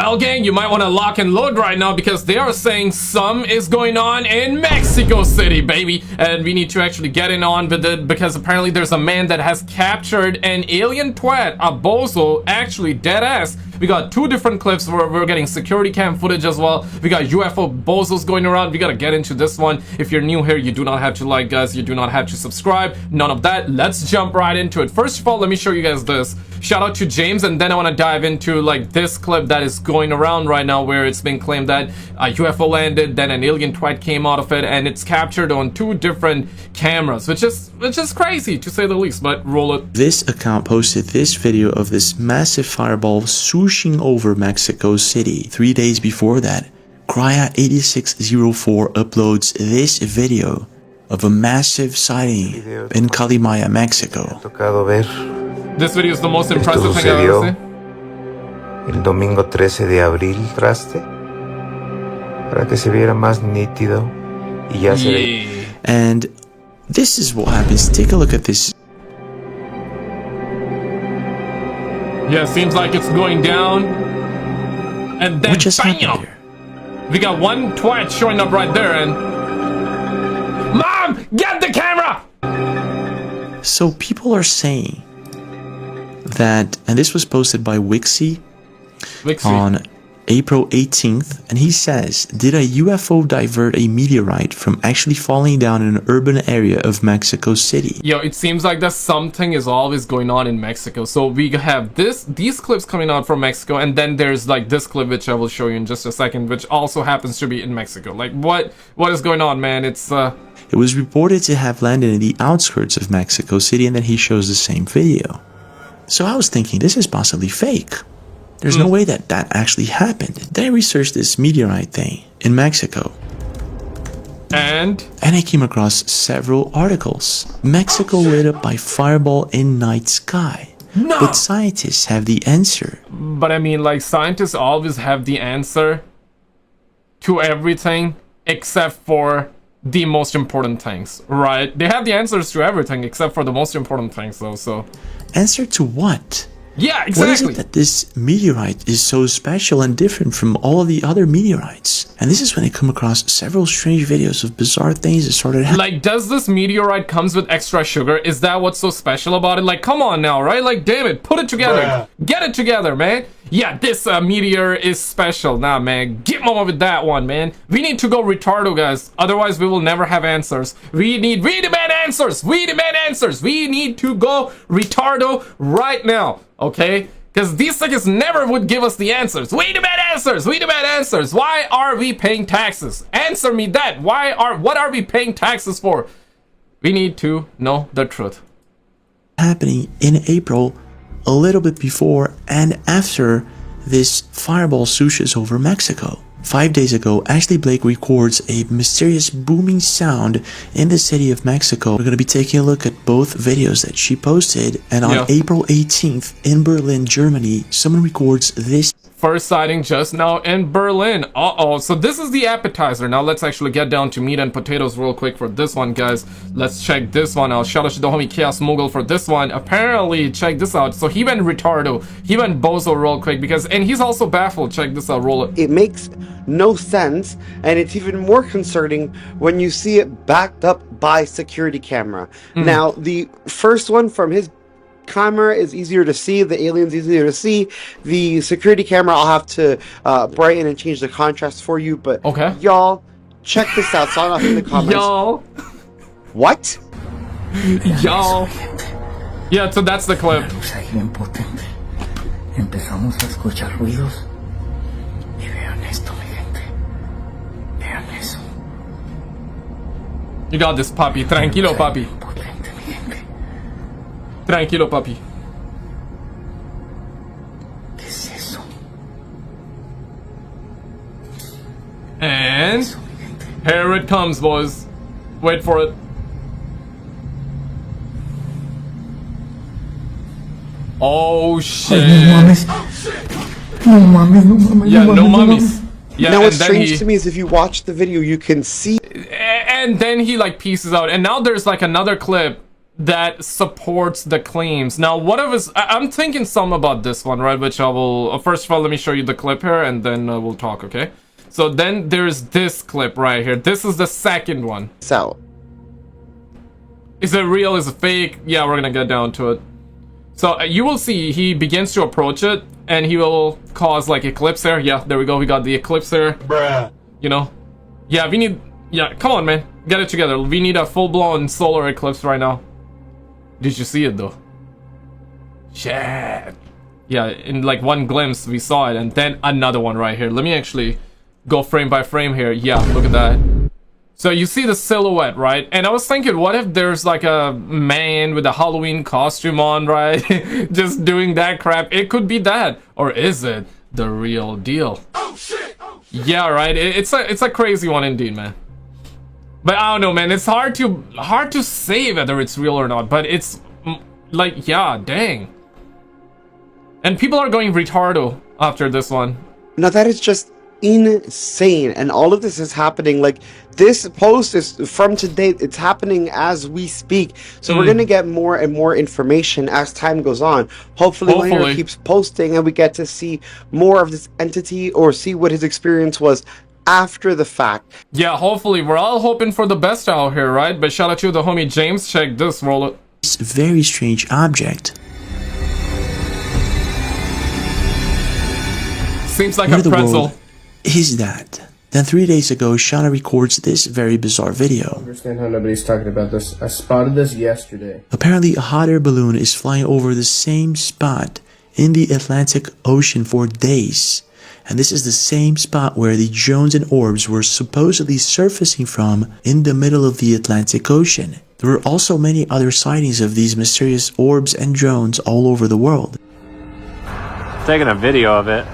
Well, gang, you might want to lock and load right now because they are saying some is going on in Mexico City, baby. And we need to actually get in on with it because apparently there's a man that has captured an alien twat, a bozo, actually dead ass. We got two different clips where we're getting security cam footage as well. We got UFO bozos going around. We gotta get into this one. If you're new here, you do not have to like us. You do not have to subscribe. None of that. Let's jump right into it. First of all, let me show you guys this. Shout out to James, and then I want to dive into like this clip that is going around right now where it's been claimed that a UFO landed, then an alien twat came out of it, and it's captured on two different cameras, which is crazy to say the least, but roll it. This account posted this video of this massive fireball swooshing over Mexico City. 3 days before that, Crya8604 uploads this video of a massive sighting in Calimaya, Mexico. This video is the most impressive thing I've ever seen. El domingo 13 de abril, traste, para que se viera más nítido y ya se ve. And this is what happens. Take a look at this. Yeah, seems like it's going down. And then bam! We got one twat showing up right there and... Mom! Get the camera! So people are saying that, and this was posted by Wixie on April 18th, and he says, did a UFO divert a meteorite from actually falling down in an urban area of Mexico City? Yo, it seems like that something is always going on in Mexico. So we have these clips coming out from Mexico, and then there's like this clip which I will show you in just a second, which also happens to be in Mexico. Like what is going on, man? It's It was reported to have landed in the outskirts of Mexico City, and then he shows the same video. So I was thinking, this is possibly fake. There's no way that actually happened. Then I researched this meteorite thing in Mexico. And I came across several articles. Mexico lit up by fireball in night sky. no! But scientists have the answer. But I mean, like, scientists always have the answer to everything except for the most important things, right? They have the answers to everything except for the most important things, though, so... Answer to what? Yeah, exactly. What is it that this meteorite is so special and different from all of the other meteorites? And this is when I come across several strange videos of bizarre things that started happening. Like, does this meteorite comes with extra sugar? Is that what's so special about it? Like, come on now, right? Like, damn it, put it together. Bruh. Get it together, man. Yeah, this meteor is special. Nah, man, get on with that one, man. We need to go retardo, guys. Otherwise, we will never have answers. We demand answers. We demand answers. We need to go retardo right now, okay? Because these suckers never would give us the answers. We demand answers. We demand answers. Why are we paying taxes? Answer me that. What are we paying taxes for? We need to know the truth. Happening in April, a little bit before and after this fireball swooshes over Mexico. 5 days ago, Ashley Blake records a mysterious booming sound in the city of Mexico. We're going to be taking a look at both videos that she posted, and on April 18th in Berlin, Germany, someone records this. First sighting just now in Berlin. So this is the appetizer. Now let's actually get down to meat and potatoes real quick for this one, guys. Let's check this one out. Shout out to the homie Chaos Mogul for this one. Apparently, check this out. So he went retardo. He went bozo real quick and he's also baffled. Check this out. Roll it. It makes no sense, and it's even more concerning when you see it backed up by security camera. Now, the first one from his camera is easier to see, the alien's easier to see. The security camera, I'll have to brighten and change the contrast for you, but y'all, check this out. Sign off in the comments. Y'all. What? Y'all. Yeah, so that's the clip. Empezamos a escuchar ruidos y vean esto, mi gente. Vean eso. You got this, papi. Tranquilo, papi. Potente, mi gente. Tranquilo, papi. ¿Qué es eso? And here it comes, boys. Wait for it. Oh shit. No mames, no mames. Yeah, no mummies. Yeah, now what's strange to me is if you watch the video, you can see. And then he like pieces out. And now there's like another clip that supports the claims. Now, what of us? I'm thinking some about this one, right? Which I will. First of all, let me show you the clip here, and then we'll talk. Okay. So then there's this clip right here. This is the second one. So, is it real? Is it fake? Yeah, we're gonna get down to it. So you will see he begins to approach it, and he will cause like eclipse there. Yeah, there we go. We got the eclipse there. Bruh. You know. Yeah, we need. Yeah, come on, man. Get it together. We need a full-blown solar eclipse right now. Did you see it though? Shit. Yeah, in like one glimpse we saw it, and then another one right here. Let me actually go frame by frame here. Yeah, look at that. So you see the silhouette, right? And I was thinking, what if there's like a man with a Halloween costume on, right? Just doing that crap. It could be that. Or is it the real deal? Oh shit! Oh, shit. Yeah, right. It's a crazy one indeed, man. But I don't know, man. It's hard to say whether it's real or not. But it's like, yeah, dang. And people are going retardo after this one. now that is just insane. And all of this is happening, like, this post is from today. It's happening as we speak. So we're going to get more and more information as time goes on. Hopefully. Later keeps posting and we get to see more of this entity or see what his experience was after the fact. Yeah, hopefully. We're all hoping for the best out here, right? But shout out to the homie James. Check this, roll it. This very strange object. Seems like Where a the pretzel. world is that? Then 3 days ago, Shauna records this very bizarre video. I understand how nobody's talking about this. I spotted this yesterday. Apparently, a hot air balloon is flying over the same spot in the Atlantic Ocean for days. And this is the same spot where the drones and orbs were supposedly surfacing from in the middle of the Atlantic Ocean. There were also many other sightings of these mysterious orbs and drones all over the world. Taking a video of it.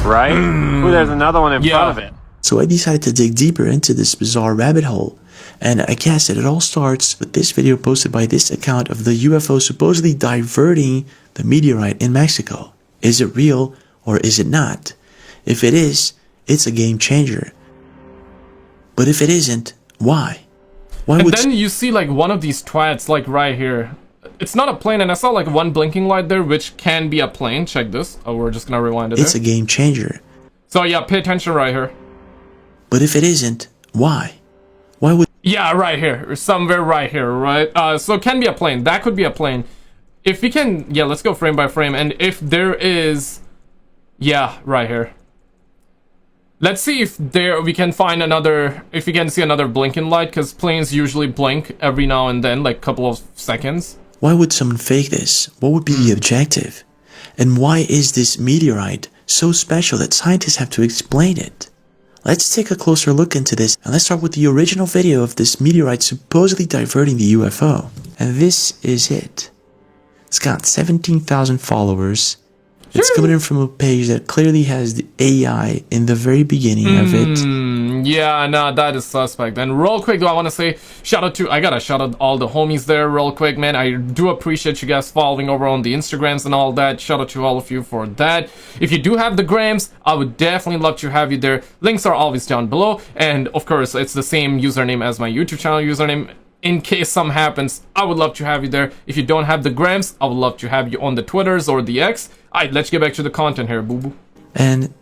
Right? Ooh, there's another one in front of it. So I decided to dig deeper into this bizarre rabbit hole. And I guess that it all starts with this video posted by this account of the UFO supposedly diverting the meteorite in Mexico. Is it real or is it not? If it is, it's a game changer. But if it isn't, why? Why And would then you see like one of these twats like right here. It's not a plane, and I saw like one blinking light there, which can be a plane. Check this. Oh, we're just gonna rewind it. It's a game changer. So yeah, pay attention right here. But if it isn't, why? Why would... Yeah, right here. Somewhere right here, right? So it can be a plane. That could be a plane. If we can... Yeah, let's go frame by frame. And if there is... Yeah, right here. Let's see if there we can find another... If we can see another blinking light, because planes usually blink every now and then, like a couple of seconds. Why would someone fake this? What would be the objective? And why is this meteorite so special that scientists have to explain it? Let's take a closer look into this, and let's start with the original video of this meteorite supposedly diverting the UFO. And this is it. It's got 17,000 followers. It's coming in from a page that clearly has the AI in the very beginning of it. Yeah, nah, that is suspect. And real quick, though, I want to say shout out to... I gotta shout out all the homies there real quick, man. I do appreciate you guys following over on the Instagrams and all that. Shout out to all of you for that. If you do have the grams, I would definitely love to have you there. Links are always down below. And, of course, it's the same username as my YouTube channel username. In case something happens, I would love to have you there. If you don't have the grams, I would love to have you on the Twitters or the X. Alright, let's get back to the content here, boo-boo. And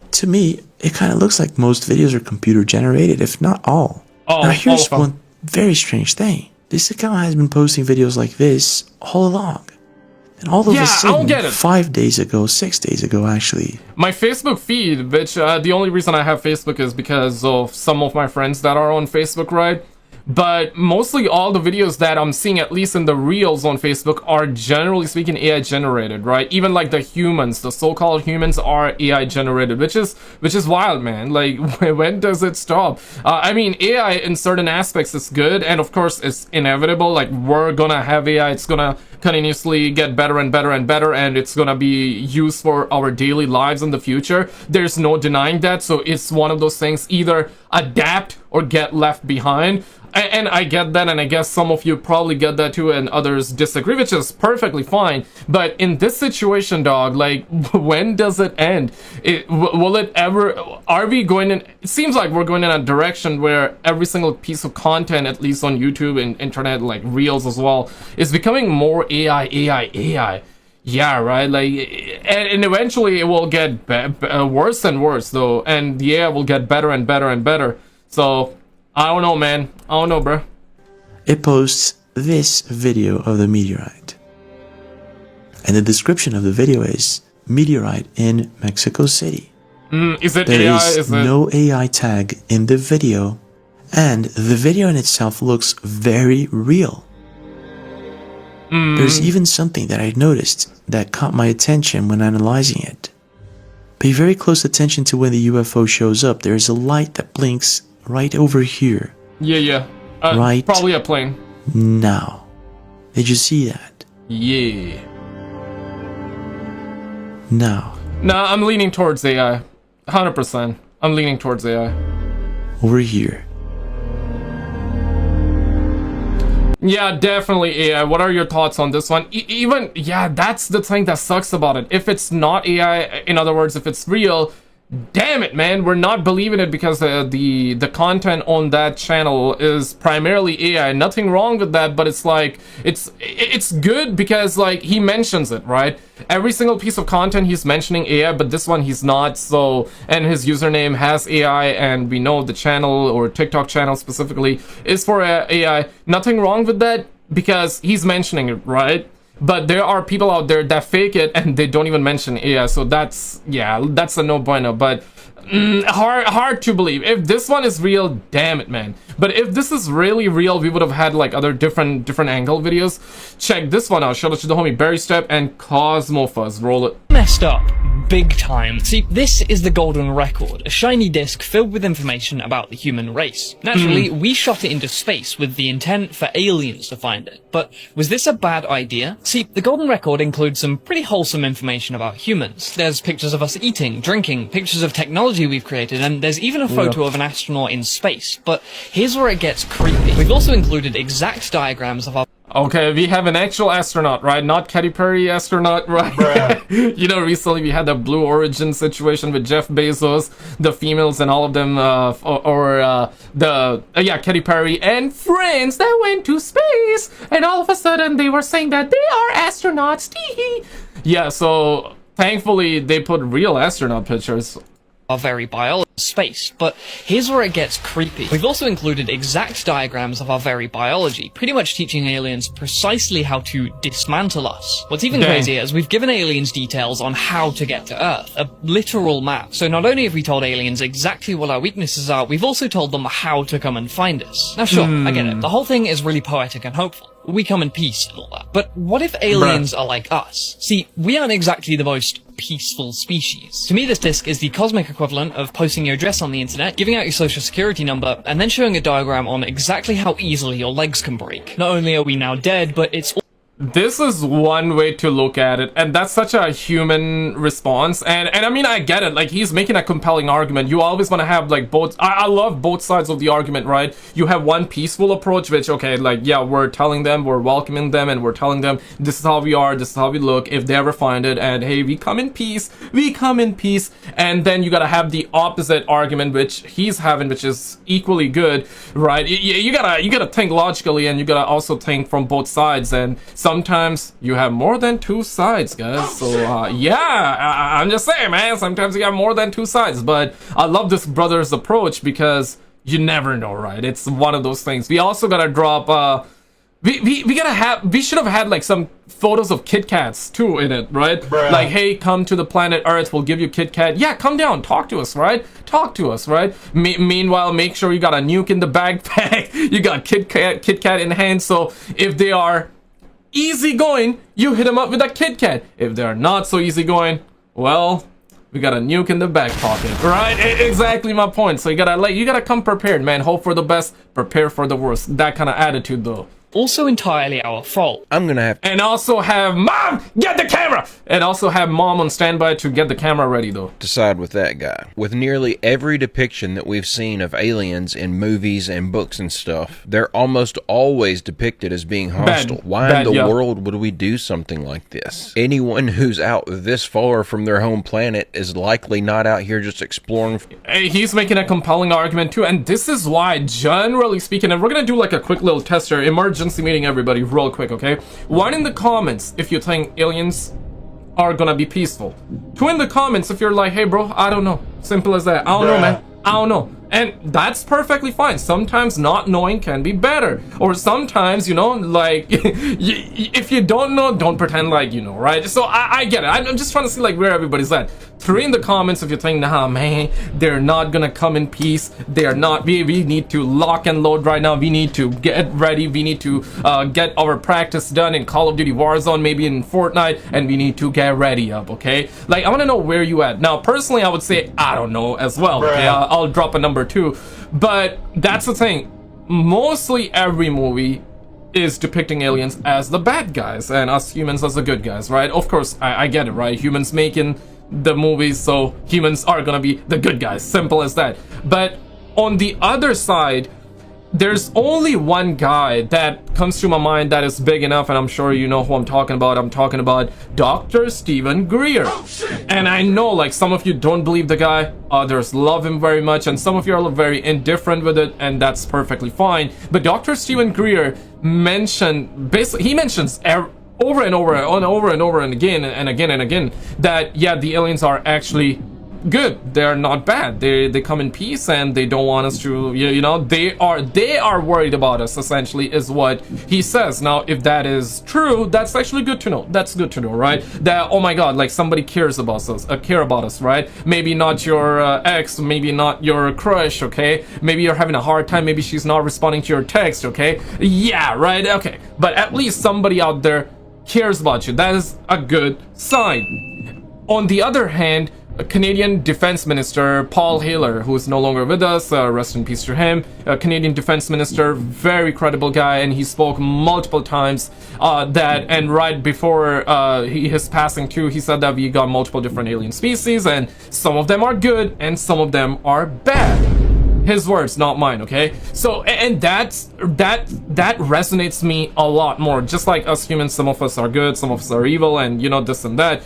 to me, it kind of looks like most videos are computer generated, if not all. Oh, now here's one very strange thing. This account has been posting videos like this all along. And all of a sudden, I don't get it. 5 days ago, 6 days ago actually. My Facebook feed, which the only reason I have Facebook is because of some of my friends that are on Facebook, right? But mostly all the videos that I'm seeing, at least in the reels on Facebook, are generally speaking AI generated, right? Even like the humans, the so-called humans are AI generated, which is wild, man. Like, when does it stop? I mean, AI in certain aspects is good, and of course it's inevitable. Like, we're gonna have AI, it's gonna continuously get better and better and better, and it's gonna be used for our daily lives in the future. There's no denying that. So it's one of those things, either adapt or get left behind. And I get that, and I guess some of you probably get that too, and others disagree, which is perfectly fine. But in this situation, dog, like, when does it end? Will it ever? Are we going in? It seems like we're going in a direction where every single piece of content, at least on YouTube and internet, like reels as well, is becoming more AI. Yeah, right. Like, and eventually it will get worse and worse, though, and the AI will get better and better and better. So. I don't know, man. I don't know, bro. It posts this video of the meteorite. And the description of the video is meteorite in Mexico City. Is it there AI? Is no AI tag in the video, and the video in itself looks very real. There's even something that I noticed that caught my attention when analyzing it. Pay very close attention to when the UFO shows up. There is a light that blinks right over here. Yeah. Right. Probably a plane. Now. Did you see that? Yeah. Now. Nah, I'm leaning towards AI. 100%. I'm leaning towards AI. Over here. Yeah, definitely AI. What are your thoughts on this one? Even, yeah, that's the thing that sucks about it. If it's not AI, in other words, if it's real, damn it, man, we're not believing it because the content on that channel is primarily AI. Nothing wrong with that, but it's like, it's good because, like, he mentions it, right? Every single piece of content he's mentioning AI, but this one he's not. So, and his username has AI, and we know the channel, or TikTok channel specifically, is for AI. Nothing wrong with that because he's mentioning it, right? But there are people out there that fake it and they don't even mention AI, so that's, yeah, that's a no bueno. But hard to believe. If this one is real, damn it, man. But if this is really real, we would have had like other different angle videos. Check this one out. Shout out to the homie Berry Step and Cosmo Fuzz. Roll it. Messed up big time. See, this is the Golden Record, a shiny disc filled with information about the human race. Naturally, we shot it into space with the intent for aliens to find it. But was this a bad idea? See, the Golden Record includes some pretty wholesome information about humans. There's pictures of us eating, drinking, pictures of technology we've created, and there's even a photo of an astronaut in space. But here's where it gets creepy. We've also included exact diagrams of our... Okay, we have an actual astronaut, right? Not Katy Perry astronaut, right? You know, recently we had the Blue Origin situation with Jeff Bezos, the females and all of them, Katy Perry and friends that went to space, and all of a sudden they were saying that they are astronauts. Yeah, so thankfully they put real astronaut pictures. Our very biology space, but here's where it gets creepy. We've also included exact diagrams of our very biology, pretty much teaching aliens precisely how to dismantle us. What's even crazier is we've given aliens details on how to get to Earth, a literal map. So not only have we told aliens exactly what our weaknesses are, we've also told them how to come and find us. Now sure, I get it, the whole thing is really poetic and hopeful. We come in peace and all that. But what if aliens are like us? See, we aren't exactly the most peaceful species. To me, this disc is the cosmic equivalent of posting your address on the internet, giving out your social security number, and then showing a diagram on exactly how easily your legs can break. Not only are we now dead, but it's This is one way to look at it, and that's such a human response. And I mean, I get it. Like, he's making a compelling argument. You always want to have like both. I love both sides of the argument, right? You have one peaceful approach, which, okay, like, yeah, we're telling them, we're welcoming them, and we're telling them this is how we are, this is how we look if they ever find it, and hey, we come in peace, we come in peace. And then you gotta have the opposite argument, which he's having, which is equally good, right? You gotta think logically, and you gotta also think from both sides. And sometimes you have more than two sides, guys. So I'm just saying, man, sometimes you have more than two sides. But I love this brother's approach because you never know, right? It's one of those things. We also gotta drop we should have had like some photos of Kit Kats too in it, right? Like, hey, come to the planet Earth, we'll give you Kit Kat. Yeah, come down, talk to us, right? Talk to us, right? Meanwhile, make sure you got a nuke in the backpack. You got Kit Kat in hand, so if they are easy going, you hit them up with a Kit Kat. If they're not so easy going, well, we got a nuke in the back pocket, right? Exactly my point. So you gotta come prepared, man. Hope for the best, prepare for the worst. That kind of attitude, though. also entirely our fault. I'm gonna have And also have Mom get the camera! And also have Mom on standby to get the camera ready, though. to side with that guy. With nearly every depiction that we've seen of aliens in movies and books and stuff, they're almost always depicted as being hostile. Why in the world would we do something like this? Anyone who's out this far from their home planet is likely not out here just exploring. Hey, he's making a compelling argument too, and this is why, generally speaking, and we're gonna do like a quick little tester, emergency meeting everybody real quick, okay? 1 in the comments if you think aliens are gonna be peaceful. 2 in the comments if you're like, hey bro, I don't know. Simple as that. I don't know, man. I don't know. And that's perfectly fine. Sometimes not knowing can be better. Or sometimes, you know, like, if you don't know, don't pretend like you know, right? So I get it. I'm just trying to see, like, where everybody's at. 3 in the comments if you think, nah, man, they're not gonna come in peace. They're not. We need to lock and load right now. We need to get ready. We need to get our practice done in Call of Duty Warzone, maybe in Fortnite, and we need to get ready up, okay? Like, I want to know where you at. Now, personally, I would say, I don't know as well, okay? I'll drop a number too, but that's the thing. Mostly every movie is depicting aliens as the bad guys and us humans as the good guys, right? Of course, I get it, right? Humans making the movies, so humans are gonna be the good guys. Simple as that. But on the other side, there's only one guy that comes to my mind that is big enough, and I'm sure you know who I'm talking about. I'm talking about Dr. Stephen Greer. And I know, like, some of you don't believe the guy, others love him very much, and some of you are very indifferent with it, and that's perfectly fine. But Dr. Stephen Greer he mentions over and over and again that, yeah, the aliens are actually good. They're not bad. They come in peace, and they don't want us to, you know, they are worried about us, essentially, is what he says. Now, if that is true, that's actually good to know. That's good to know, right? That, oh my god, like, somebody cares about us, right? Maybe not your ex, maybe not your crush, okay? Maybe you're having a hard time, maybe she's not responding to your text, okay? Yeah, right, okay. But at least somebody out there cares about you. That is a good sign. On the other hand, Canadian Defense Minister Paul Haler, who is no longer with us, rest in peace to him, Canadian Defense Minister, very credible guy, and he spoke multiple times and right before his passing too, he said that we got multiple different alien species, and some of them are good and some of them are bad. His words, not mine, okay? So, and that resonates me a lot more. Just like us humans, some of us are good, some of us are evil, and, you know, this and that.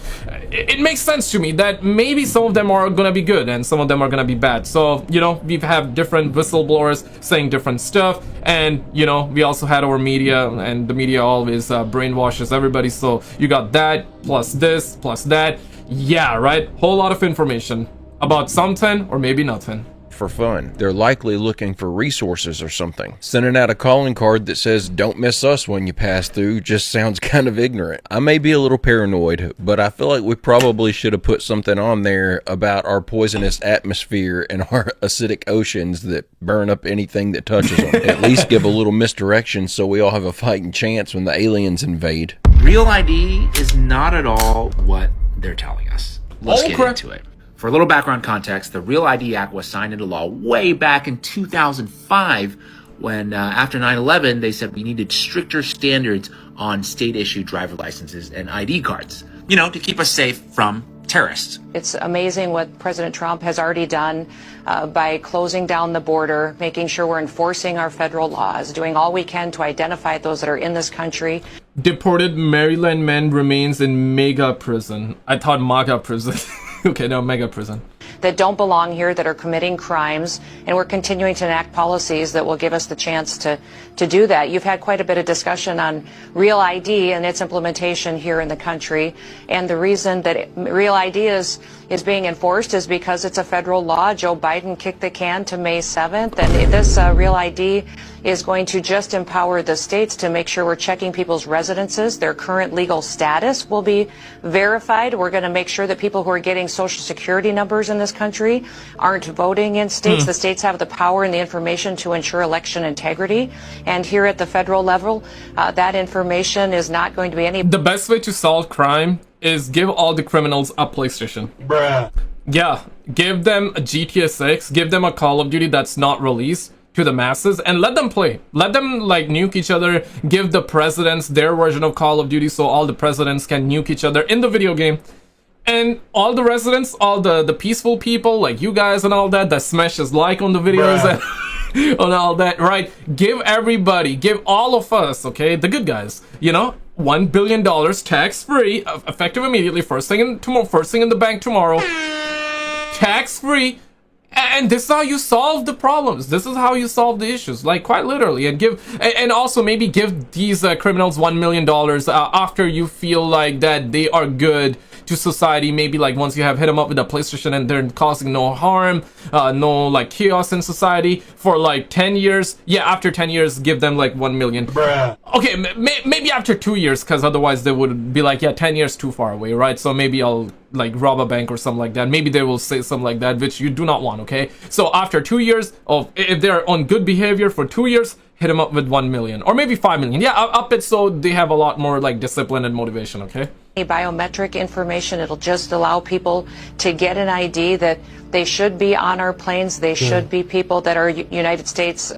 It makes sense to me that maybe some of them are gonna be good and some of them are gonna be bad. So, you know, we have different whistleblowers saying different stuff, and, you know, we also had our media, and the media always brainwashes everybody. So you got that, plus this, plus that. Yeah, right? Whole lot of information about something or maybe nothing. For fun. They're likely looking for resources or something. Sending out a calling card that says, "Don't miss us when you pass through," just sounds kind of ignorant. I may be a little paranoid, but I feel like we probably should have put something on there about our poisonous atmosphere and our acidic oceans that burn up anything that touches them. At least give a little misdirection so we all have a fighting chance when the aliens invade. Real ID is not at all what they're telling us. Let's get into it. For a little background context, the Real ID Act was signed into law way back in 2005 when, after 9/11, they said we needed stricter standards on state-issued driver licenses and ID cards, you know, to keep us safe from terrorists. It's amazing what President Trump has already done by closing down the border, making sure we're enforcing our federal laws, doing all we can to identify those that are in this country. Deported Maryland man remains in mega prison. I thought MAGA prison. Okay, no, mega prison. That don't belong here, that are committing crimes, and we're continuing to enact policies that will give us the chance to do that. You've had quite a bit of discussion on Real ID and its implementation here in the country, and the reason that Real ID is being enforced is because it's a federal law. Joe Biden kicked the can to May 7th, and this Real ID is going to just empower the states to make sure we're checking people's residences. Their current legal status will be verified. We're going to make sure that people who are getting Social Security numbers in this country aren't voting in states. The states have the power and the information to ensure election integrity. And here at the federal level, that information is not going to be any... The best way to solve crime is give all the criminals a PlayStation. Bruh. Yeah, give them a GTA 6, give them a Call of Duty that's not released, to the masses and let them play. Let them like nuke each other, give the presidents their version of Call of Duty so all the presidents can nuke each other in the video game. And all the residents, all the peaceful people like you guys and all that smashes like on the videos and on all that, right? Give everybody, give all of us, okay, the good guys, you know, $1 billion tax-free, effective immediately, first thing in the bank tomorrow, tax-free. And this is how you solve the problems. This is how you solve the issues, like quite literally. And also maybe give these criminals $1 million after you feel like that they are good to society. Maybe like once you have hit them up with a PlayStation and they're causing no harm, no like chaos in society for like 10 years. Yeah, after 10 years, give them like 1 million. Bruh. Okay, maybe after 2 years, because otherwise they would be like, yeah, 10 years too far away, right? So maybe I'll like rob a bank or something like that. Maybe they will say something like that, which you do not want, okay? So after 2 years of, if they're on good behavior for 2 years, hit them up with 1 million or maybe 5 million. Yeah, up it so they have a lot more like discipline and motivation, okay? Biometric information, it'll just allow people to get an ID that they should be on our planes. They should be people that are United States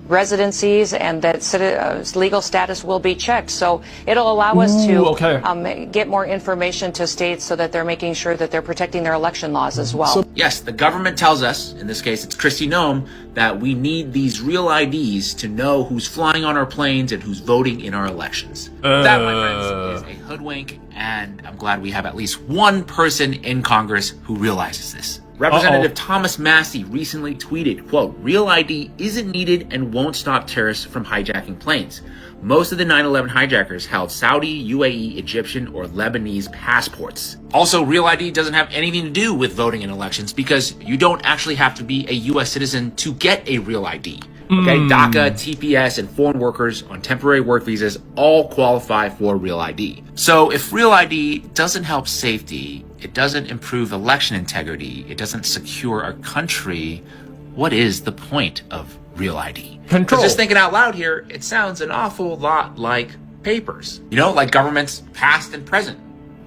residencies, and that legal status will be checked. So it'll allow us to get more information to states so that they're making sure that they're protecting their election laws as well. Yes, the government tells us, in this case it's Kristi Noem, that we need these real IDs to know who's flying on our planes and who's voting in our elections. That, my friends, is a hoodwink, and I'm glad we have at least one person in Congress who realizes this. Representative Thomas Massey recently tweeted, quote, "Real ID isn't needed and won't stop terrorists from hijacking planes. Most of the 9/11 hijackers held Saudi, UAE, Egyptian, or Lebanese passports." Also, Real ID doesn't have anything to do with voting in elections because you don't actually have to be a U.S. citizen to get a Real ID. Okay, DACA, TPS, and foreign workers on temporary work visas all qualify for Real ID. So if Real ID doesn't help safety, it doesn't improve election integrity, it doesn't secure our country, what is the point of Real ID? Control. Just thinking out loud here, it sounds an awful lot like papers. You know, like governments past and present.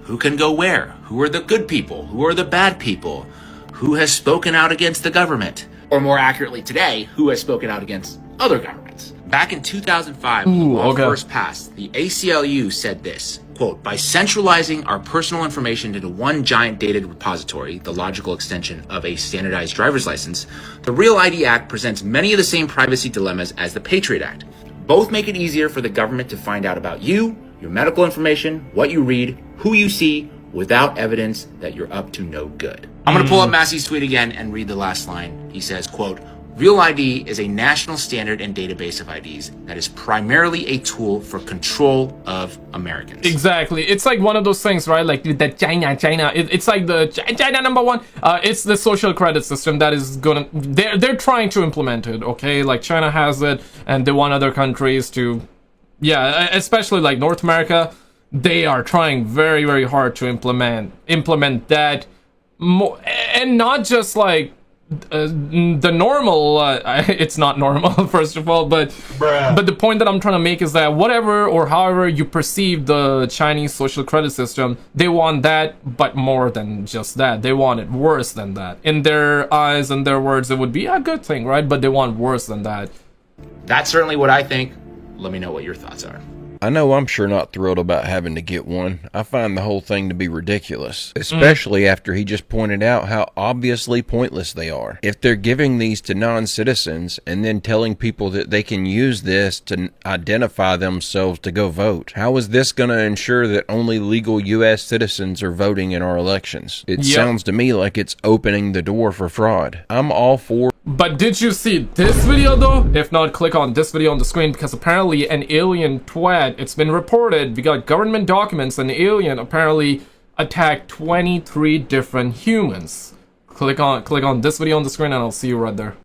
Who can go where? Who are the good people? Who are the bad people? Who has spoken out against the government? Or more accurately today, who has spoken out against other governments? Back in 2005, when the law first passed, the ACLU said this, quote, "By centralizing our personal information into one giant data repository, the logical extension of a standardized driver's license, the Real ID Act presents many of the same privacy dilemmas as the Patriot Act. Both make it easier for the government to find out about you, your medical information, what you read, who you see, without evidence that you're up to no good." I'm going to pull up Massey's tweet again and read the last line. He says, quote, "Real ID is a national standard and database of IDs that is primarily a tool for control of Americans." Exactly. It's like one of those things, right? Like the China. It's like the China #1. It's the social credit system that is gonna. They're trying to implement it. Okay, like China has it, and they want other countries to. Yeah, especially like North America. They are trying very, very hard to implement that, and not just like the normal. It's not normal, first of all, but the point that I'm trying to make is that whatever or however you perceive the Chinese social credit system, they want that, but more than just that. They want it worse than that. In their eyes and their words, it would be a good thing, right? But they want worse than that. That's certainly what I think. Let me know what your thoughts are. I know I'm sure not thrilled about having to get one. I find the whole thing to be ridiculous, especially after he just pointed out how obviously pointless they are. If they're giving these to non-citizens and then telling people that they can use this to identify themselves to go vote, how is this going to ensure that only legal U.S. citizens are voting in our elections? It sounds to me like it's opening the door for fraud. I'm all for. But did you see this video though? If not, click on this video on the screen, because apparently an alien twat, it's been reported, we got government documents, an alien apparently attacked 23 different humans. Click on this video on the screen and I'll see you right there.